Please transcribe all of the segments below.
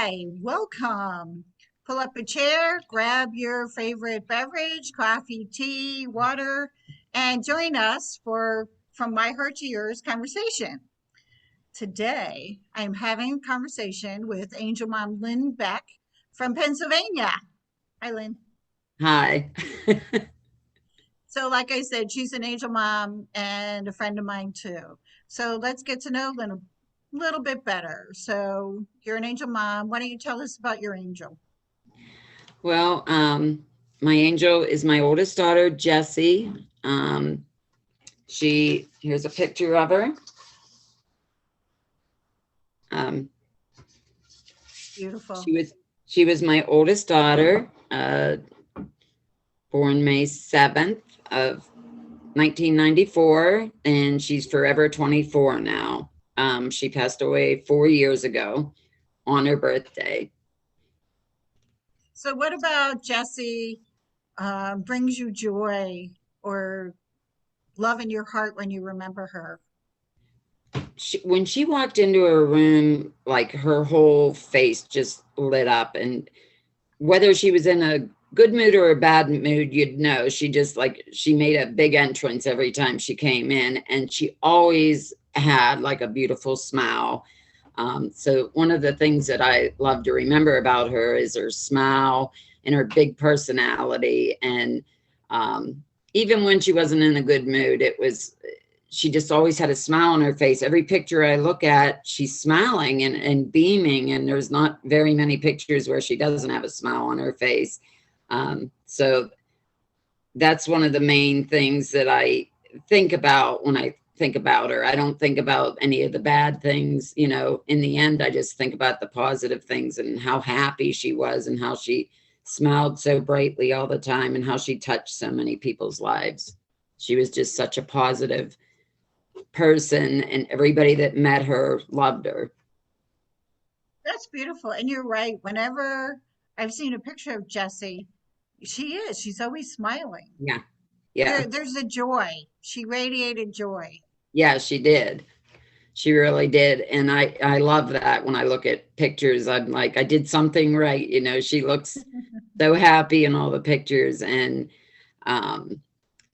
Hi, welcome. Pull up a chair, grab your favorite beverage, coffee, tea, water, and join us for From My Heart to Yours conversation. Today, I'm having a conversation with Angel Mom Lynn Beck from Pennsylvania. Hi, Lynn. Hi. So, like I said, she's an angel mom and a friend of mine too. So, let's get to know Lynn a little bit better. So, you're an angel mom. Why don't you tell us about your angel? Well, my angel is my oldest daughter, Jessie. Here's a picture of her. Um, Beautiful. she was she was my oldest daughter, born May 7th of 1994, and she's forever 24 now. She passed away 4 years ago on her birthday. So, what about Jessie brings you joy or love in your heart when you remember her? When she walked into her room, like her whole face just lit up, and whether she was in a good mood or a bad mood, you'd know. She made a big entrance every time she came in, and she always had like a beautiful smile. So one of the things that I love to remember about her is her smile and her big personality. And even when she wasn't in a good mood, she just always had a smile on her face. Every picture I look at, she's smiling and beaming, and there's not very many pictures where she doesn't have a smile on her face. So that's one of the main things that I think about when I think about her. I don't think about any of the bad things. In the end, I just think about the positive things and how happy she was and how she smiled so brightly all the time and how she touched so many people's lives. She was just such a positive person, and everybody that met her loved her. That's beautiful. And you're right. Whenever I've seen a picture of Jessie, she's always smiling. Yeah. Yeah. There's a joy. She radiated joy. Yeah, she did. She really did. And I love that. When I look at pictures, I'm like, I did something right. She looks so happy in all the pictures. And um,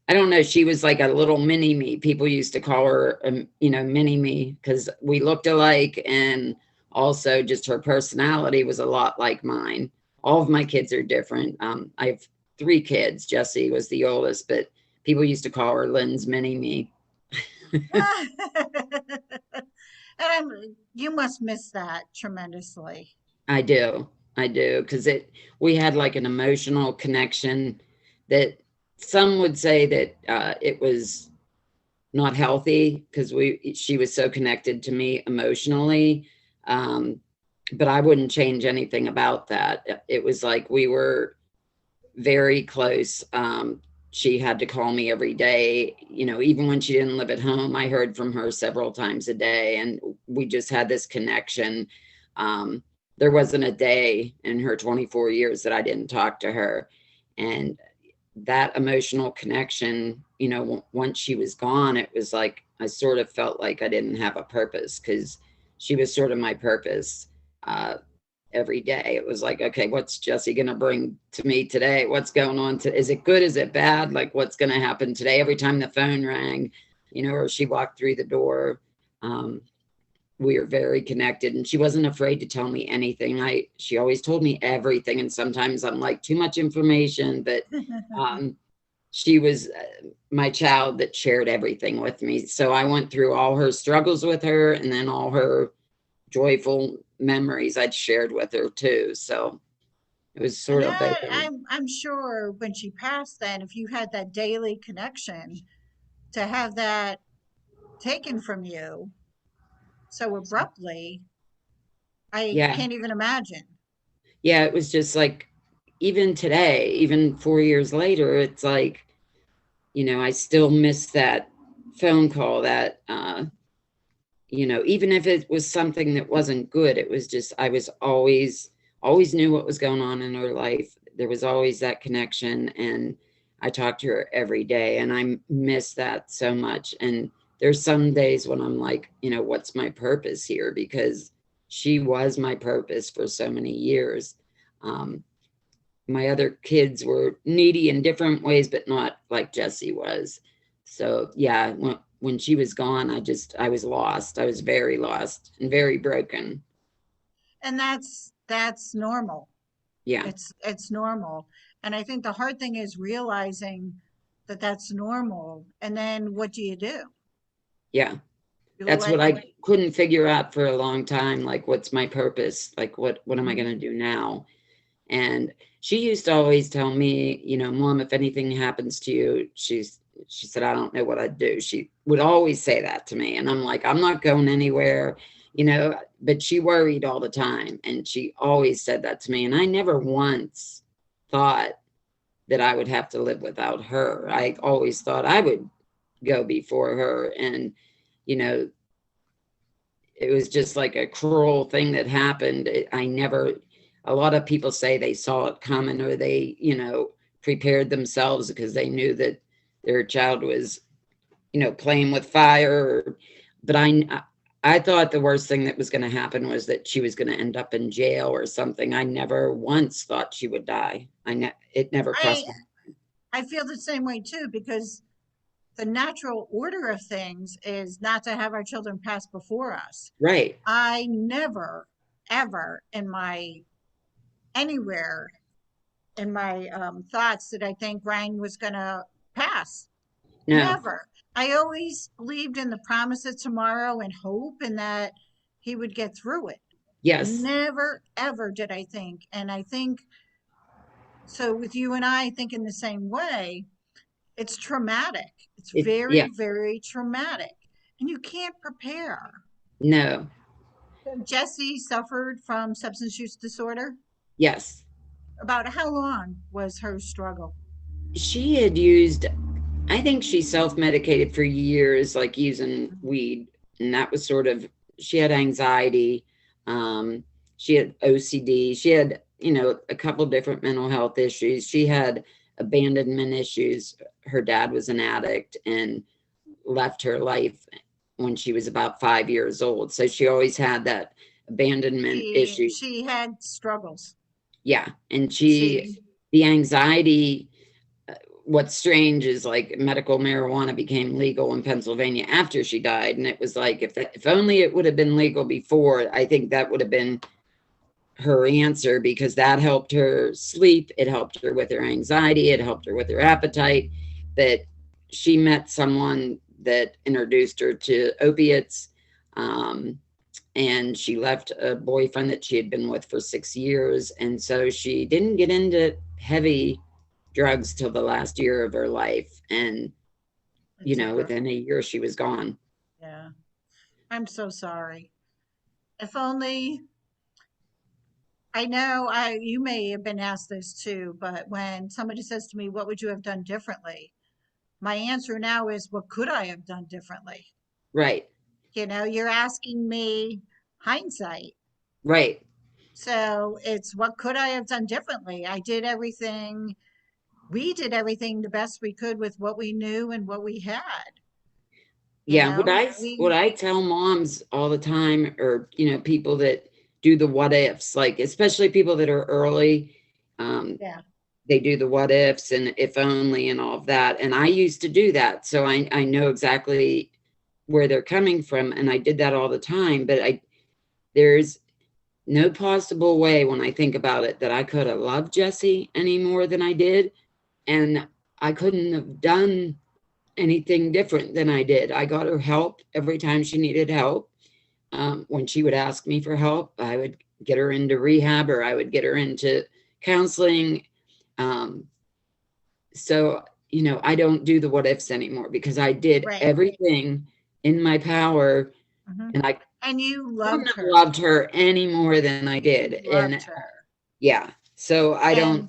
I don't know, she was like a little mini me. People used to call her, mini me, because we looked alike. And also just her personality was a lot like mine. All of my kids are different. I have three kids. Jessie was the oldest, but people used to call her Lynn's mini me. You must miss that tremendously. I do. I do. Because we had like an emotional connection that some would say that it was not healthy because she was so connected to me emotionally. Um, but I wouldn't change anything about that. It was like we were very close. She had to call me every day, even when she didn't live at home. I heard from her several times a day, and we just had this connection. Um, there wasn't a day in her 24 years that I didn't talk to her. And that emotional connection, once she was gone, it was like I sort of felt like I didn't have a purpose, because she was sort of my purpose. Every day it was like, okay, what's Jessie gonna bring to me today? What's going on? Is it good? Is it bad? Like, what's gonna happen today? Every time the phone rang, or she walked through the door, um, we were very connected, and she wasn't afraid to tell me anything. She always told me everything, and sometimes I'm like, too much information, but um, she was my child that shared everything with me. So I went through all her struggles with her, and then all her joyful memories I'd shared with her too. So it was And sort of both that of them. I'm sure when she passed, then if you had that daily connection, to have that taken from you so abruptly, I Yeah. can't even imagine. Yeah. It was just like, even today, even 4 years later, it's like, I still miss that phone call, that, even if it was something that wasn't good, it was just, I was always knew what was going on in her life. There was always that connection, and I talked to her every day, and I miss that so much. And there's some days when I'm like, what's my purpose here? Because she was my purpose for so many years. Um, my other kids were needy in different ways, but not like Jessie was. So yeah, when she was gone, I was lost. I was very lost and very broken. And that's normal. Yeah, It's normal. And I think the hard thing is realizing that that's normal. And then what do you do? yeah. You That's what let I couldn't figure out for a long time. Like, what's my purpose? Like, what am I going to do now? And she used to always tell me, Mom, if anything happens to you, she said, I don't know what I'd do. She would always say that to me. And I'm like, I'm not going anywhere, but she worried all the time. And she always said that to me. And I never once thought that I would have to live without her. I always thought I would go before her. And, you know, it was just like a cruel thing that happened. A lot of people say they saw it coming, or they, prepared themselves because they knew that their child was, playing with fire. But I thought the worst thing that was going to happen was that she was going to end up in jail or something. I never once thought she would die. It never I crossed my. I feel the same way too, because the natural order of things is not to have our children pass before us. Right. I never, ever in my anywhere in my thoughts did I think Ryan was going to pass. No. Never. I always believed in the promise of tomorrow and hope and that he would get through it. Yes. Never, ever did I think. And I think so with you and I think in the same way, it's traumatic. It's Yeah. very, very traumatic. And you can't prepare. No. So Jessie suffered from substance use disorder. Yes. About how long was her struggle? She had used, I think she self medicated for years, like using weed. And that was sort of, she had anxiety. Um, she had OCD. She had, a couple different mental health issues. She had abandonment issues. Her dad was an addict and left her life when she was about 5 years old. So she always had that abandonment issue. She had struggles. Yeah. And She the anxiety, what's strange is like medical marijuana became legal in Pennsylvania after she died. And it was like, if only it would have been legal before, I think that would have been her answer, because that helped her sleep. It helped her with her anxiety. It helped her with her appetite. That she met someone that introduced her to opiates. And she left a boyfriend that she had been with for 6 years. And so she didn't get into heavy drugs till the last year of her life. And, it took her. within a year, she was gone. Yeah. I'm so sorry. If only I know I you may have been asked this too, but when somebody says to me, "What would you have done differently?" My answer now is, "What could I have done differently?" Right. You're asking me hindsight. Right. So it's what could I have done differently? We did everything the best we could with what we knew and what we had. You Yeah. What know, I what I tell moms all the time, or people that do the what ifs, like especially people that are early, um, yeah, they do the what ifs and if only and all of that. And I used to do that, so I know exactly where they're coming from, and I did that all the time. But there's no possible way, when I think about it, that I could have loved Jessie any more than I did, and I couldn't have done anything different than I did. I got her help every time she needed help. When she would ask me for help, I would get her into rehab, or I would get her into counseling. Um, so, I don't do the what ifs anymore, because I did right. everything in my power, hmm and I And you couldn't loved have her. loved her any more than I You did. And loved her. yeah, so And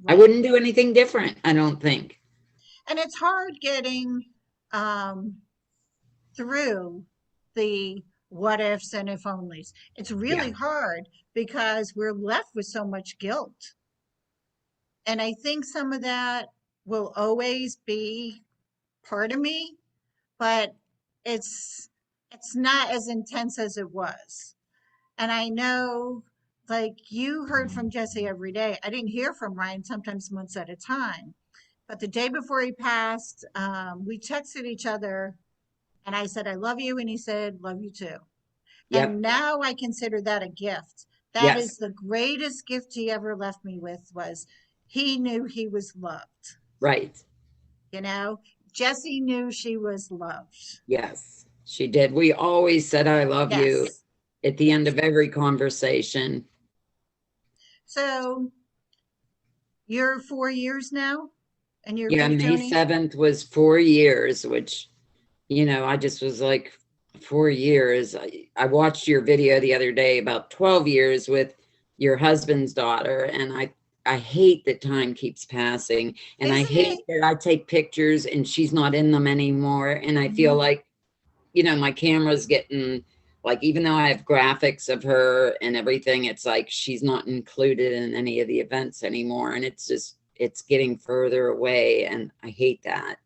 I right. wouldn't do anything different, I don't think. And it's hard getting um, through the what ifs and if onlys. It's Yeah. really hard because we're left with so much guilt. And I think some of that will always be part of me, but it's it's not as intense as it was. And I know, like, you heard from Jesse every day. I didn't hear from Ryan, sometimes months at a time. But the day before he passed, we texted each other, and I said, I love you. And he said, love you too. Yep. And now I consider that a gift. That is Yes. the greatest gift he ever left me with, was he knew he was loved. Right. You know, Jessie knew she was loved. Yes. She did. We always said, I love you Yes. at the end Yes. of every conversation. So you're 4 years now in your Yeah. grief May journey? 7th was 4 years, which, I just was like, 4 years. I watched your video the other day about 12 years with your husband's daughter, and I hate that time keeps passing, and I Isn't hate it? that I take pictures and she's not in them anymore, and I feel Mhm. like, my camera's getting, like, even though I have graphics of her and everything, it's like she's not included in any of the events anymore, and it's getting further away, and I hate that.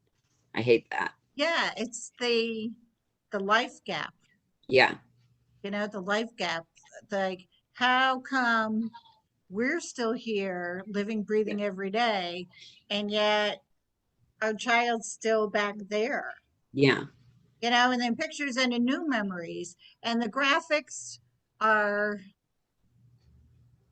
I hate that. Yeah, it's the life gap, Yeah. the life gap. Like, how come we're still here living, Yeah. breathing every day, and yet our child's still back there? Yeah. And then pictures and then new memories. And the graphics are,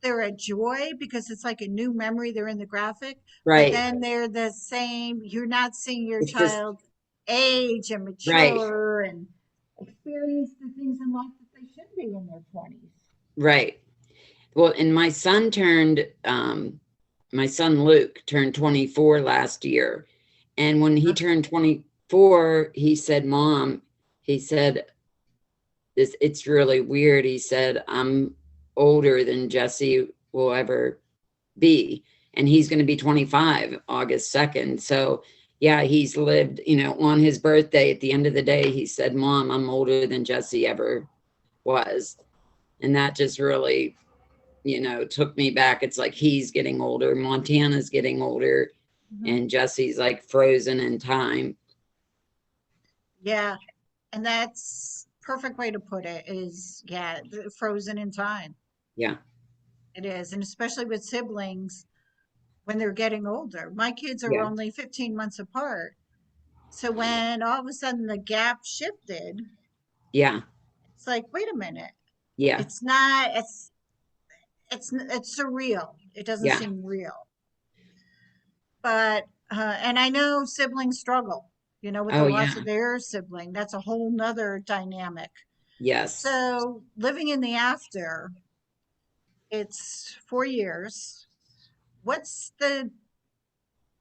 they're a joy because it's like a new memory. They're in the graphic, but Right. then they're the same. You're not seeing your It's just child age and right. mature and experience the things in life that they should be in their 20s. Right. Well, and my son Luke turned 24 last year. And when he turned 24, he said, Mom, he said, it's really weird. He said, I'm older than Jesse will ever be. And he's going to be 25 August 2nd. So, yeah, he's lived, on his birthday at the end of the day, he said, Mom, I'm older than Jesse ever was. And that just really, took me back. It's like he's getting older, Montana's getting older, Mhm. and Jesse's like frozen in time. Yeah, and that's perfect way to put it is, yeah, frozen in time. Yeah. It is, and especially with siblings when they're getting older. My kids are Yeah. only 15 months apart. So when all of a sudden the gap shifted, Yeah. it's like, wait a minute. Yeah. It's not, it's surreal. It doesn't Yeah. seem real. But and I know siblings struggle, with the Oh, loss yeah. of their sibling. That's a whole nother dynamic. Yes. So living in the after, it's 4 years. What's the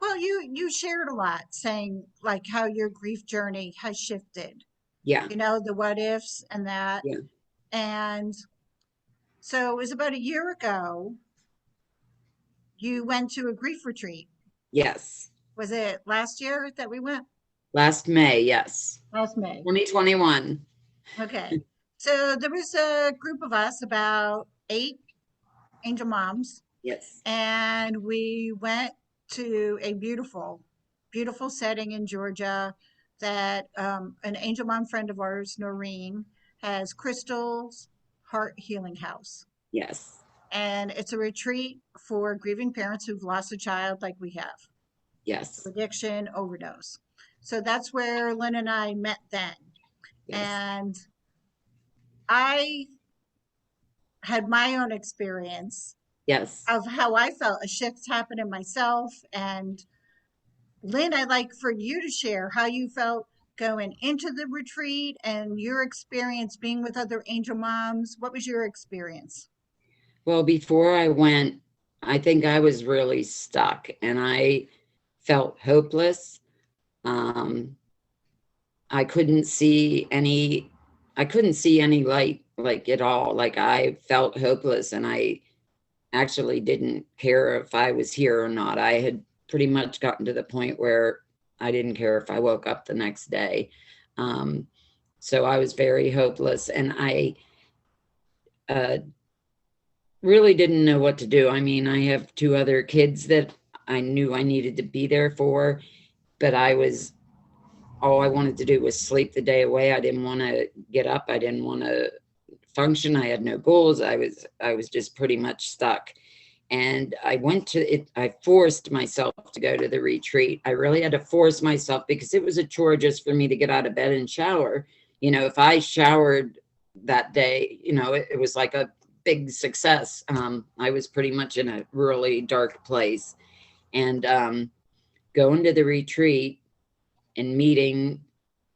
Well, you shared a lot saying like how your grief journey has shifted, Yeah. the what ifs and that. Yeah. And so it was about a year ago you went to a grief retreat. Yes. Was it last year that we went? Last May. Yes. Last May. 2021. Okay. So there was a group of us, about 8 angel moms, Yes. and we went to a beautiful, beautiful setting in Georgia that an angel mom friend of ours, Noreen, has Crystal's Heart Healing House. Yes. And it's a retreat for grieving parents who've lost a child like we have, Yes. addiction, overdose. So that's where Lynn and I met then. Yes. And I had my own experience Yes. of how I felt a shift happened in myself. And Lynn, I'd like for you to share how you felt going into the retreat and your experience being with other angel moms. What was your experience? Well, before I went, I think I was really stuck and I felt hopeless. Um, I couldn't see any, I couldn't see any light, like, at all. Like, I felt hopeless, and I actually didn't care if I was here or not. I had pretty much gotten to the point where I didn't care if I woke up the next day. Um, so I was very hopeless, and I uh, really didn't know what to do. I mean, I have 2 other kids that I knew I needed to be there for, but all I wanted to do was sleep the day away. I didn't want to get up. I didn't want to function. I had no goals. I was just pretty much stuck. And I went to it. I forced myself to go to the retreat. I really had to force myself because it was a chore just for me to get out of bed and shower. You know, if I showered that day, you know, it was like a big success. I was pretty much in a really dark place. And going to the retreat and meeting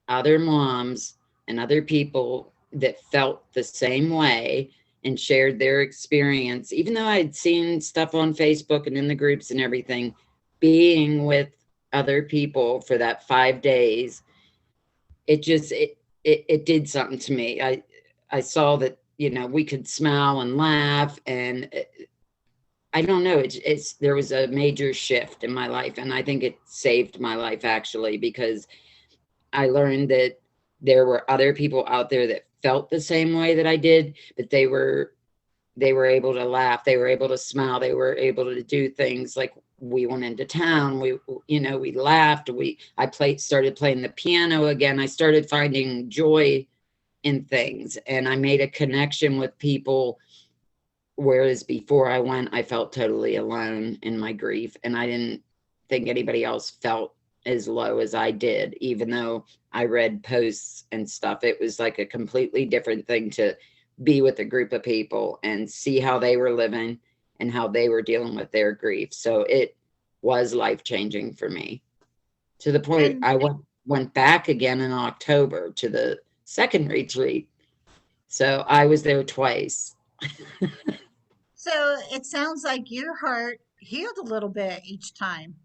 other moms and other people that felt the same way and shared their experience, even though I'd seen stuff on Facebook and in the groups and everything, being with other people for that 5 days, it just it did something to me. I saw that, you know, we could smile and laugh, and I don't know, it's there was a major shift in my life, and I think it saved my life actually, because I learned that there were other people out there that felt the same way that I did, but they were able to laugh, they were able to smile, they were able to do things like we went into town, we laughed, started playing the piano again. I started finding joy in things, and I made a connection with people. Whereas before I went, I felt totally alone in my grief, and I didn't think anybody else felt as low as I did, even though I read posts and stuff. It was like a completely different thing to be with a group of people and see how they were living and how they were dealing with their grief. So it was life-changing for me, to the point And I went back again in October to the second retreat. So I was there twice. so it sounds like your heart healed a little bit each time.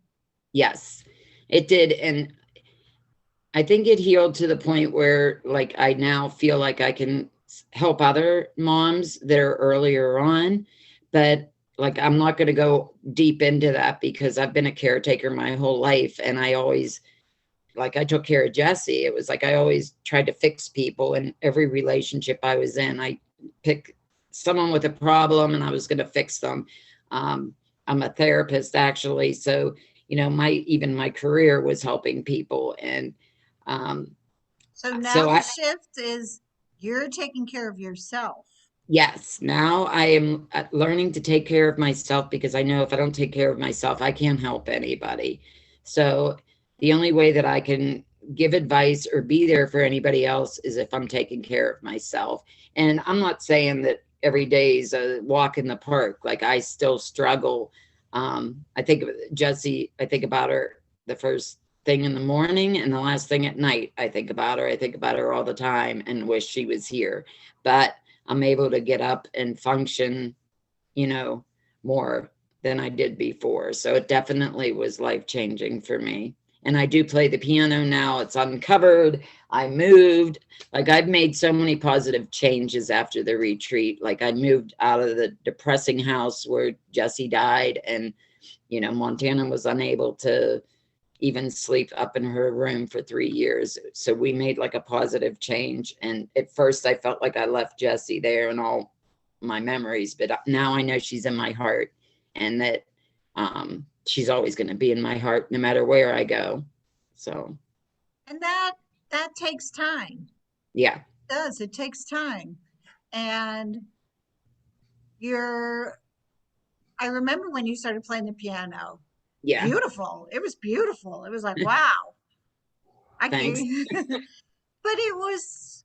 Yes, it did. And I think it healed to the point where, like, I now feel like I can help other moms that are earlier on. But like, I'm not going to go deep into that because I've been a caretaker my whole life. And I always, like, I took care of Jessie. It was like I always tried to fix people in every relationship I was in. I picked someone with a problem and I was going to fix them. I'm a therapist, actually. So, you know, my career was helping people. And So now so the I, shift is you're taking care of yourself. yes, now I am learning to take care of myself, because I know if I don't take care of myself, I can't help anybody. So the only way that I can give advice or be there for anybody else is if I'm taking care of myself. And I'm not saying that every day is a walk in the park. Like, I still struggle. I think of Jessie, I think about her the first thing in the morning and the last thing at night. I think about her. I think about her all the time and wish she was here. But I'm able to get up and function, you know, more than I did before. So it definitely was life-changing for me. And I do play the piano now. It's uncovered. I moved. Like, I've made so many positive changes after the retreat. Like, I moved out of the depressing house where Jessie died, and, you know, Montana was unable to even sleep up in her room for 3 years. So we made like a positive change. And at first I felt like I left Jessie there and all my memories, but now I know she's in my heart, and that she's always going to be in my heart no matter where I go. So And that takes time. yeah. It does. It takes time. And you're I remember when you started playing the piano. Yeah. Beautiful. It was beautiful. It was like, wow. I Thanks. can't. But it was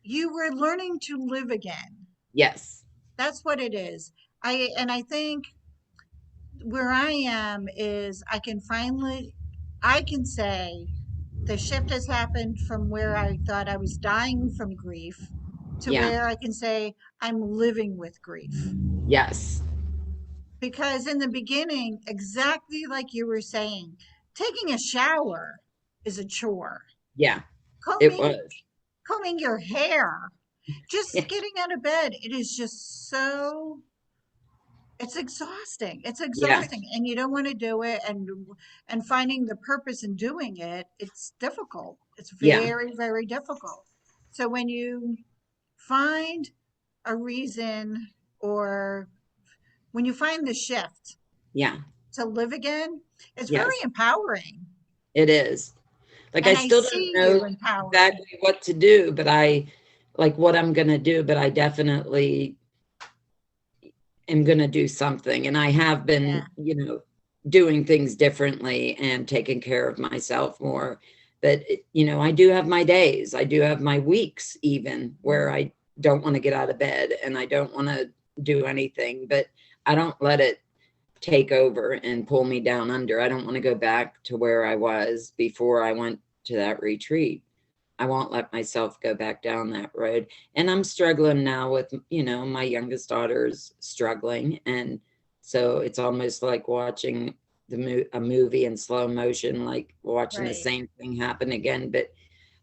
you were learning to live again. Yes. That's what it is. I think where I am is I can say the shift has happened from where I thought I was dying from grief to Yeah. where I can say I'm living with grief. Yes. Because in the beginning, exactly like you were saying, taking a shower is a chore. Yeah. It Combing was. combing your hair, Yeah. just getting out of bed, it is just so it's exhausting. It's Yeah. exhausting, and you don't want to do it, and finding the purpose in doing it, it's difficult. It's Yeah. very, very difficult. So when you find a reason, or when you find the shift Yeah. to live again, it's very Yes, empowering. it is. Like, I And I still don't see know you empowered. exactly what to do, but like what I'm going to do, but I definitely am going to do something. And I have Yeah. been, doing things differently and taking care of myself more. But, I do have my days. I do have my weeks even where I don't want to get out of bed and I don't want to do anything, but I don't let it take over and pull me down under. I don't want to go back to where I was before I went to that retreat. I won't let myself go back down that road. And I'm struggling now with, my youngest daughter's struggling. And so it's almost like watching a movie in slow motion, like watching the Right. same thing happen again. But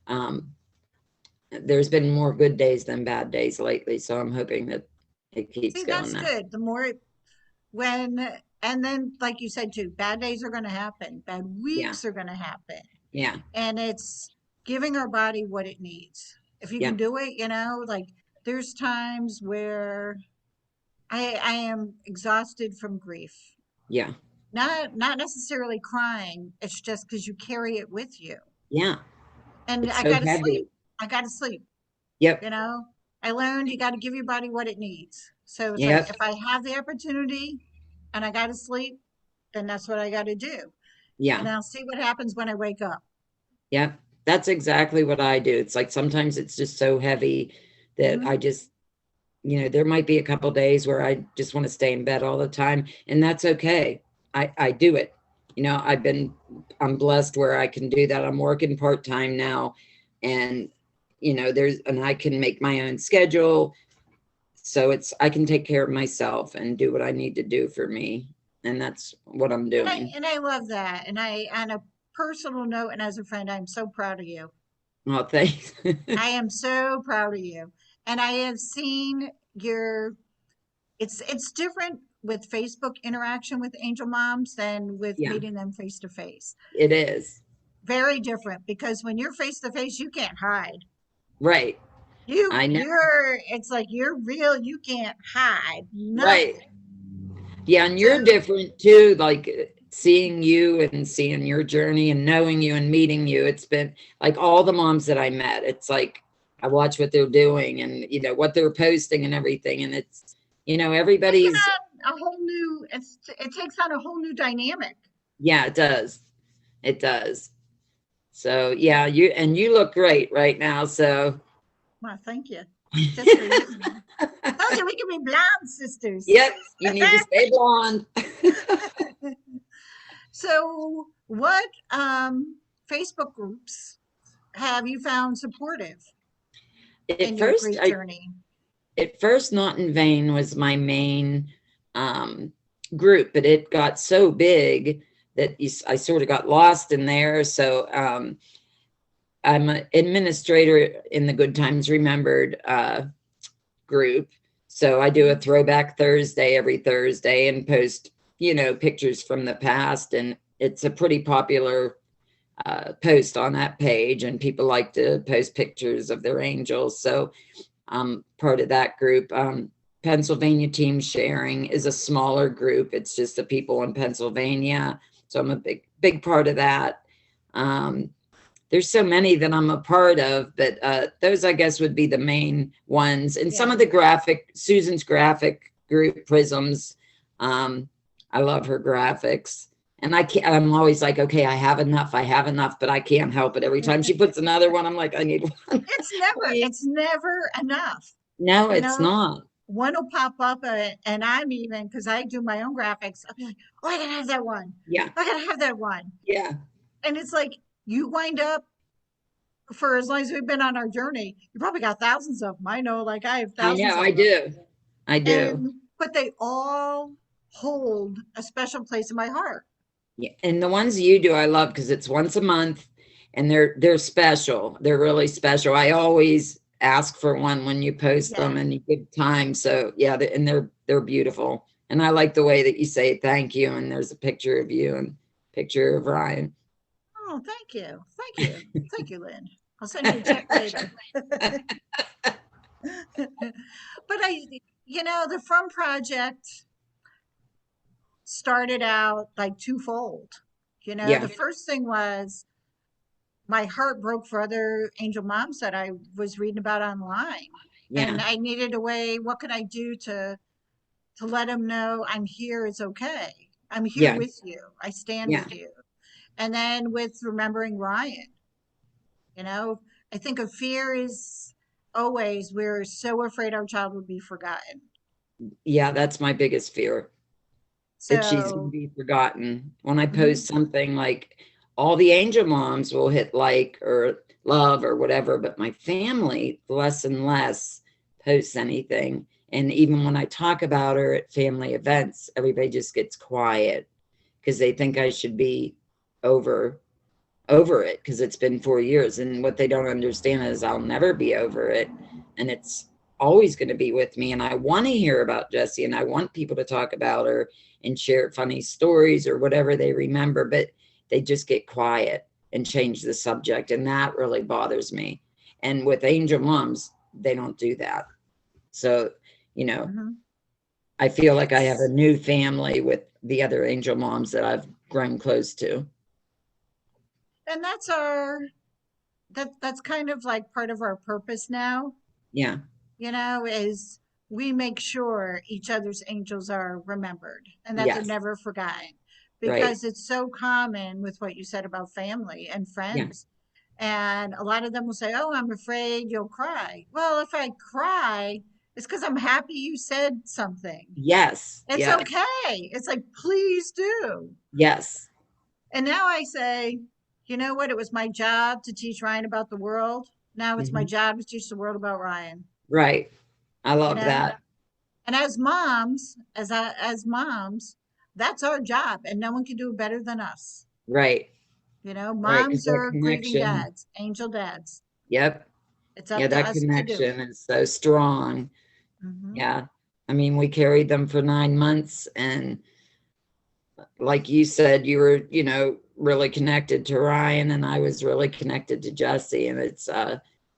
um, there's been more good days than bad days lately. So I'm hoping that it keeps See, going that's that. good. The more when, and then, like you said too, bad days are going to happen, bad Yeah. weeks are going to happen. Yeah. And it's giving our body what it needs. If you Yeah. can do it, like there's times where I am exhausted from grief. Yeah. Not necessarily crying. It's just because you carry it with you. Yeah. And It's I so got to sleep. heavy. I got to sleep. Yep. You know, I learned you got to give your body what it needs. So it's like Yep. if I have the opportunity and I got to sleep, then that's what I got to do. Yeah. And I'll see what happens when I wake up. Yep. That's exactly what I do. It's like sometimes it's just so heavy that I Hmm. just, there might be a couple days where I just want to stay in bed all the time, and that's okay. I do it. I'm blessed where I can do that. I'm working part-time now, and and I can make my own schedule. So I can take care of myself and do what I need to do for me. And that's what I'm And I doing. and I love that. And on a personal note and as a friend, I'm so proud of you. Well, thanks. I am so proud of you. And I have seen your it's different with Facebook interaction with angel moms than with Yeah, meeting them face to face. it is. Very different because when you're face to face, you can't hide. Right. I know. It's like you're real, you can't hide Right. nothing. Yeah, and So you're different too. Like seeing you and seeing your journey and knowing you and meeting you. It's been like all the moms that I met. It's like I watch what they're doing and what they're posting and everything. And it's taking everybody's. on a whole new it takes on a whole new dynamic. Yeah, it does. It does. So yeah, you look great right now. So Well, thank you. Just for you. Told you we can be blonde sisters. yep, you need to stay blonde. So, what Facebook groups have you found supportive in At your first, grief journey? Not in vain was my main um, group, but it got so big that I sort of got lost in there. So I'm an administrator in the Good Times Remembered group. So I do a throwback Thursday every Thursday and post, pictures from the past. And it's a pretty popular post on that page. And people like to post pictures of their angels. So I'm part of that group. Pennsylvania Team Sharing is a smaller group. It's just the people in Pennsylvania. So I'm a big part of that. There's so many that I'm a part of, but those I guess would be the main ones. And some Yeah. of Susan's graphic group, Prisms. I love her graphics. And I'm always like, okay, I have enough, but I can't help it. Every time she puts another one, I'm like, I need one. It's never enough. No, You it's know, not. one will pop up, and I'm even because I do my own graphics. I'll be like, oh, I gotta have that one. Yeah. I gotta have that one. Yeah. And it's like you wind up for as long as we've been on our journey, you probably got thousands of them. I know, like I have I thousands know. of I them. do. I do. And but they all hold a special place in my heart. Yeah. And the ones you do, I love because it's once a month and they're special. They're really special. I always ask for one when you post Yeah. them and you give time. So yeah, they're beautiful. And I like the way that you say thank you. And there's a picture of you and picture of Ryan. Oh, thank you. Thank you. Thank you, Lynn. I'll send you a check later. But the From Project started out like twofold. The Yeah. first thing was my heart broke for other angel moms that I was reading about online. And Yeah. I needed a way, what could I do to let them know I'm here, it's okay. I'm here Yeah. with you. I stand Yeah. with you. And then with remembering Ryan, you know, I think of fear is always we're so afraid our child would be forgotten. Yeah. That's my biggest fear, that she's going to So, be forgotten. When I mhm, post something, like, all the angel moms will hit like or love or whatever, but my family less and less posts anything. And even when I talk about her at family events, everybody just gets quiet because they think I should be over it because it's been 4 years. And what they don't understand is I'll never be over it. And it's always going to be with me. And I want to hear about Jessie, and I want people to talk about her and share funny stories or whatever they remember, but they just get quiet and change the subject. And that really bothers me. And with Angel Moms, they don't do that. So, you know, mhm. I feel like I have a It's new family with the other Angel Moms that I've grown close to. and that's our that's kind of like part of our purpose now, Yeah. is we make sure each other's angels are remembered and that they're Yes. never forgotten, Right. because it's so common with what you said about family and Yeah. friends. And a lot of them will say, "Oh, I'm afraid you'll cry." Well, if I cry, it's because I'm happy you said something. Yes. It's Yes. okay. It's like, please do. Yes. And now I say, you know what? It was my job to teach Ryan about the world. Now it's my Hmm. job to teach the world about Ryan, Right. I you love know? that. And as moms, as moms, that's our job, and no one can do it better than us. Right. Right. Because Moms that are grieving connection. dads, angel dads. Yep. It's Yeah. up to That us to do it. connection is so strong. Hmm. Yeah. I mean, we carried them for 9 months. And like you said, you were, really connected to Ryan, and I was really connected to Jessie. And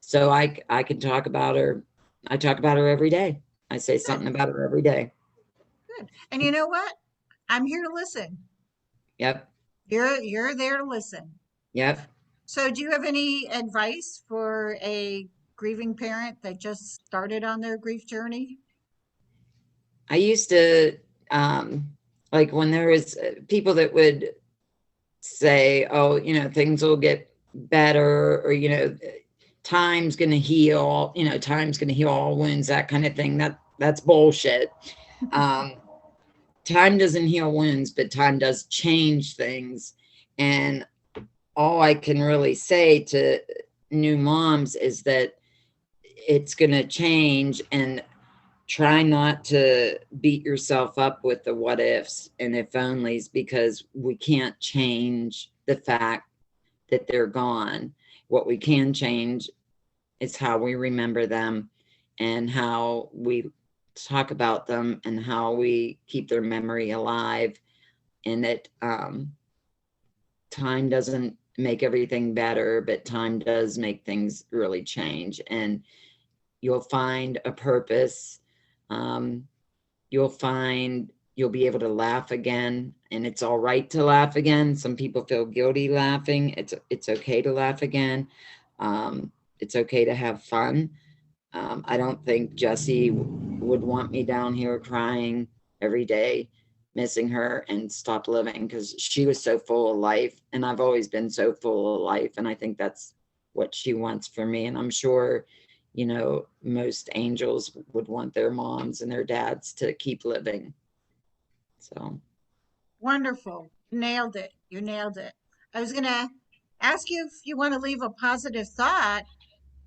so I can talk about her. I talk about her every day. I say Good, something about her every day. good. And you know what? I'm here to listen. Yep. You're there to listen. Yep. So, do you have any advice for a grieving parent that just started on their grief journey? I used to, um, like, when there was people that would say, oh, things will get better, or, time's going to heal, time's going to heal all wounds, that kind of thing. That's bullshit. Um, Time doesn't heal wounds, but time does change things. And all I can really say to new moms is that it's going to change, and try not to beat yourself up with the what ifs and if onlys, because we can't change the fact that they're gone. What we can change is how we remember them, and how we talk about them, and how we keep their memory alive. And that time doesn't make everything better, but time does make things really change. And you'll find a purpose. Um, you'll find you'll be able to laugh again, and it's all right to laugh again. Some people feel guilty laughing. It's okay to laugh again. It's okay to have fun. I don't think Jessie would want me down here crying every day, missing her and stop living, because she was so full of life, and I've always been so full of life. And I think that's what she wants for me. And I'm sure, most angels would want their moms and their dads to keep living. So Wonderful. You nailed it. You nailed it. I was going to ask you if you want to leave a positive thought.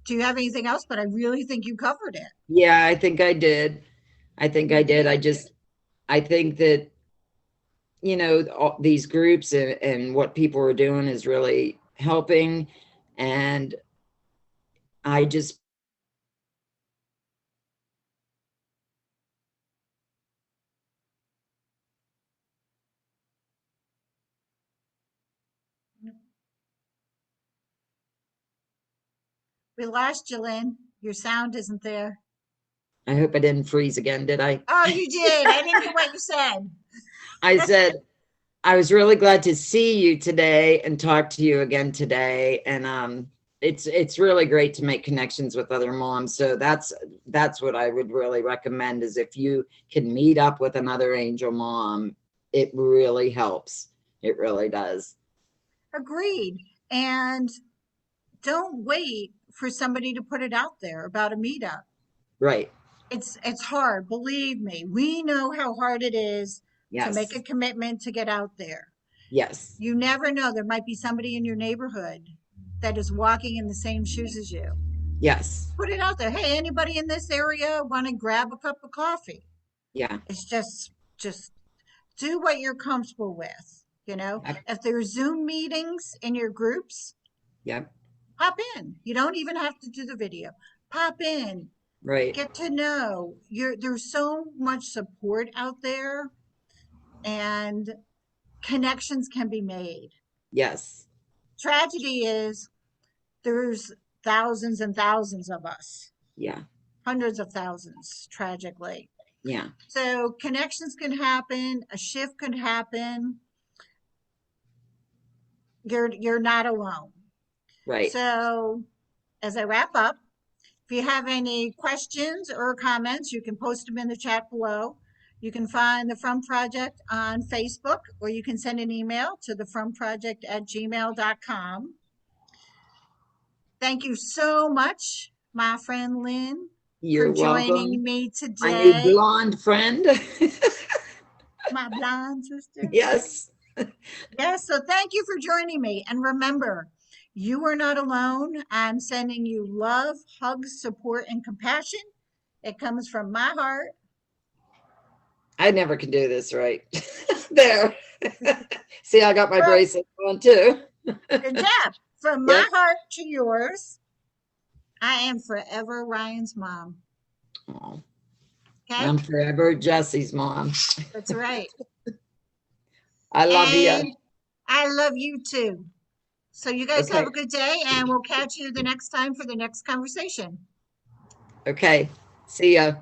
Do you have anything else? But I really think you covered it. yeah, I think I did. I think I You did. did. I think that, all these groups, and what people are doing is really helping. And I just, We lost you, Lynn. Your sound isn't there. I hope I didn't freeze again, did I? Oh, you did. I didn't hear what you said. I said, I was really glad to see you today and talk to you again today. And it's really great to make connections with other moms. So that's what I would really recommend, is if you can meet up with another angel mom, it really helps. It really does. Agreed. And don't wait for somebody to put it out there about a meetup. Right. It's hard, believe me. We know how hard it is to make a Yes. commitment to get out there. Yes. You never know. There might be somebody in your neighborhood that is walking in the same shoes as you. Yes. Put it out there. Hey, anybody in this area want to grab a cup of coffee? Yeah. It's just do what you're comfortable with. You know, Yep. if there's Zoom meetings in your groups, Yep. pop in. You don't even have to do the video. Pop in, Right. get to know. There's so much support out there, and connections can be made. Yes. Tragedy is there's thousands and thousands of us, Yeah. hundreds of thousands, tragically. Yeah. So connections can happen, a shift can happen. You're not alone. Right. So as I wrap up, if you have any questions or comments, you can post them in the chat below. You can find the From Project on Facebook, or you can send an email to thefromproject@gmail.com. Thank you so much, my friend Lynn, for You're joining welcome. me My new today, blonde friend. my blonde sister. Yes. Yes, so thank you for joining me. And remember, you are not alone. I'm sending you love, hugs, support, and compassion. It comes from my heart. I never can do this right. There. See, I got my From, bracelet on too. good job. From my Yep. heart to yours, I am forever Ryan's mom. Oh, Okay? I'm forever Jessie's mom. That's right. I love you. And I love you too. So you guys have Okay. a good day, and we'll catch you the next time for the next conversation. Okay. See ya.